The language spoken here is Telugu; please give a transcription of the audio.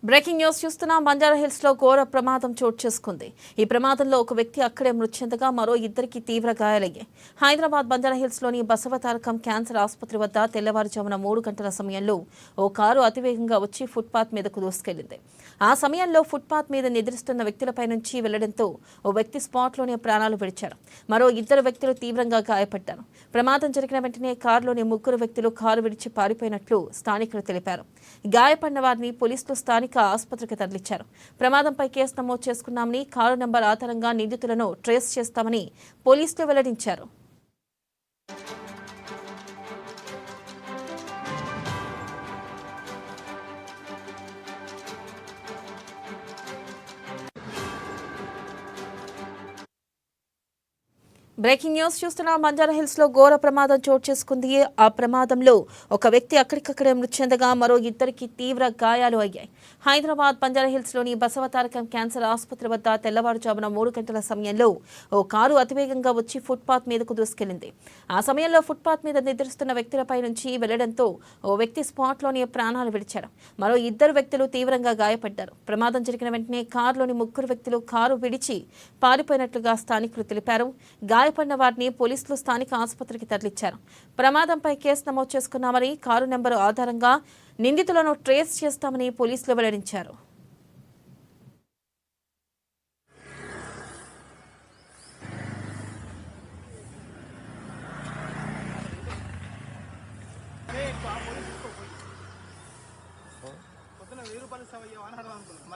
బ్రేకింగ్ న్యూస్ చూస్తున్నా బంజారా హిల్స్ లో ఘోర ప్రమాదం చోటు చేసుకుంది. ఈ ప్రమాదంలో ఒక వ్యక్తి అక్కడే మృతి చెందగా మరో ఇద్దరికి తీవ్ర గాయాలయ్యాయి. హైదరాబాద్ బంజారా హిల్స్ లోని బసవతారకం క్యాన్సర్ ఆసుపత్రి వద్ద తెల్లవారుజామున 3 గంటల సమయంలో ఓ కారు అతివేగంగా వచ్చి ఫుట్పాత్ మీదకు దూసుకెళ్లింది. ఆ సమయంలో ఫుట్పాత్ మీద నిద్రిస్తున్న వ్యక్తులపై నుంచి వెళ్లడంతో ఓ వ్యక్తి స్పాట్లోనే ప్రాణాలు విడిచారు. మరో ఇద్దరు వ్యక్తులు తీవ్రంగా గాయపడ్డారు. ప్రమాదం జరిగిన వెంటనే కారులోని 3 వ్యక్తులు కారు విడిచి పారిపోయినట్లు స్థానికులు తెలిపారు. గాయపడిన వారిని పోలీసులు స్థానిక ఆసుపత్రికి తరలించారు. ప్రమాదంపై కేసు నమోదు చేసుకున్నామని, కారు నంబర్ ఆధారంగా నిందితులను ట్రేస్ చేస్తామని పోలీసులు వెల్లడించారు. బ్రేకింగ్ న్యూస్ చూస్తున్నా బంజారా హిల్స్ లో ఘోర ప్రమాదం చోటు చేసుకుంది. ఆ ప్రమాదంలో ఒక వ్యక్తి అక్కడికక్కడే మృతి చెందగా మరో ఇద్దరికి తీవ్ర గాయాలు అయ్యాయి. హైదరాబాద్ బంజారా హిల్స్ లోని బసవతారకం క్యాన్సర్ ఆసుపత్రి వద్ద తెల్లవారుజామున 3 గంటల సమయంలో ఓ కారు అతివేగంగా వచ్చి ఫుట్పాత్ మీదకు దూసుకెళ్లింది. ఆ సమయంలో ఫుట్పాత్ మీద నిద్రిస్తున్న వ్యక్తులపై నుంచి వెళ్లడంతో ఓ వ్యక్తి స్పాట్లోనే ప్రాణాలు విడిచారు. మరో ఇద్దరు వ్యక్తులు తీవ్రంగా గాయపడ్డారు. ప్రమాదం జరిగిన వెంటనే కారులోని 3 వ్యక్తులు కారు విడిచి పారిపోయినట్లుగా స్థానికులు తెలిపారు. గాయపడిన వారిని పోలీసులు స్థానిక ఆసుపత్రికి తరలించారు. ప్రమాదంపై కేసు నమోదు చేసుకున్నామని, కారు నెంబరు ఆధారంగా నిందితులను ట్రేస్ చేస్తామని పోలీసులు వెల్లడించారు.